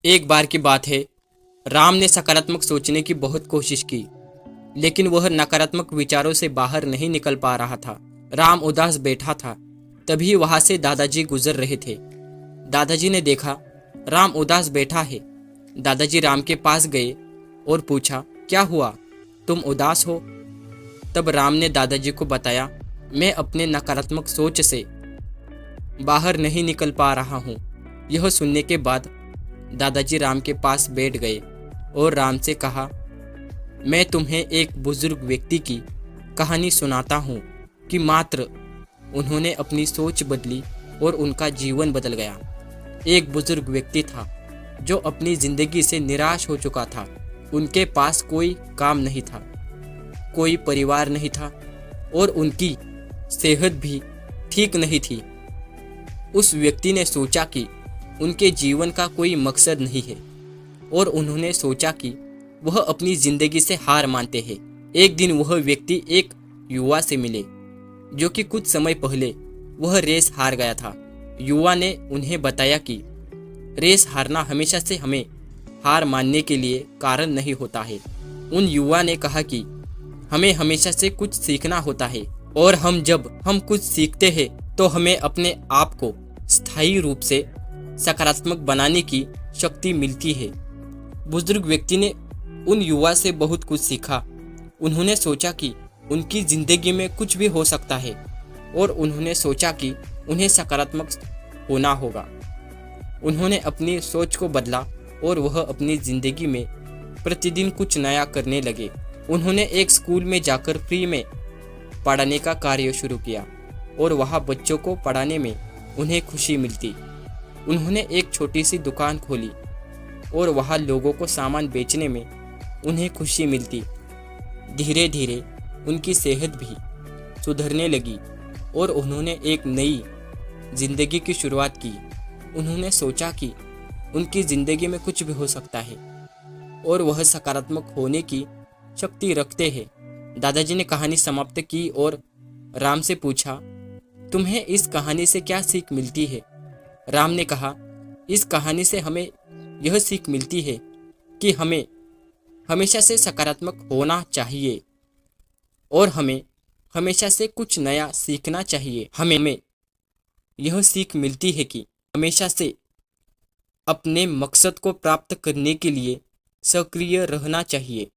एक बार की बात है। राम ने सकारात्मक सोचने की बहुत कोशिश की, लेकिन वह नकारात्मक विचारों से बाहर नहीं निकल पा रहा था। राम उदास बैठा था। तभी वहां से दादाजी गुजर रहे थे। दादाजी ने देखा राम उदास बैठा है। दादाजी राम के पास गए और पूछा, क्या हुआ, तुम उदास हो? तब राम ने दादाजी को बताया, मैं अपने नकारात्मक सोच से बाहर नहीं निकल पा रहा हूँ। यह सुनने के बाद दादाजी राम के पास बैठ गए और राम से कहा, मैं तुम्हें एक बुजुर्ग व्यक्ति की कहानी सुनाता हूँ कि मात्र उन्होंने अपनी सोच बदली और उनका जीवन बदल गया। एक बुजुर्ग व्यक्ति था जो अपनी जिंदगी से निराश हो चुका था। उनके पास कोई काम नहीं था, कोई परिवार नहीं था और उनकी सेहत भी ठीक नहीं थी। उस व्यक्ति ने सोचा कि उनके जीवन का कोई मकसद नहीं है और उन्होंने सोचा कि वह अपनी जिंदगी से हार मानते हैं। एक दिन वह व्यक्ति एक युवा से मिले जो कि कुछ समय पहले वह रेस हार गया था। युवा ने उन्हें बताया कि रेस हारना हमेशा से हमें हार मानने के लिए कारण नहीं होता है। उन युवा ने कहा कि हमें हमेशा से कुछ सीखना होता है और जब हम कुछ सीखते हैं तो हमें अपने आप को स्थायी रूप से सकारात्मक बनाने की शक्ति मिलती है। बुजुर्ग व्यक्ति ने उन युवा से बहुत कुछ सीखा। उन्होंने सोचा कि उनकी जिंदगी में कुछ भी हो सकता है और उन्होंने सोचा कि उन्हें सकारात्मक होना होगा। उन्होंने अपनी सोच को बदला और वह अपनी जिंदगी में प्रतिदिन कुछ नया करने लगे। उन्होंने एक स्कूल में जाकर फ्री में पढ़ाने का कार्य शुरू किया और वहाँ बच्चों को पढ़ाने में उन्हें खुशी मिलती। उन्होंने एक छोटी सी दुकान खोली और वहाँ लोगों को सामान बेचने में उन्हें खुशी मिलती। धीरे धीरे उनकी सेहत भी सुधरने लगी और उन्होंने एक नई जिंदगी की शुरुआत की। उन्होंने सोचा कि उनकी जिंदगी में कुछ भी हो सकता है और वह सकारात्मक होने की शक्ति रखते हैं। दादाजी ने कहानी समाप्त की और राम से पूछा, तुम्हें इस कहानी से क्या सीख मिलती है? राम ने कहा, इस कहानी से हमें यह सीख मिलती है कि हमें हमेशा से सकारात्मक होना चाहिए और हमें हमेशा से कुछ नया सीखना चाहिए। हमें यह सीख मिलती है कि हमेशा से अपने मकसद को प्राप्त करने के लिए सक्रिय रहना चाहिए।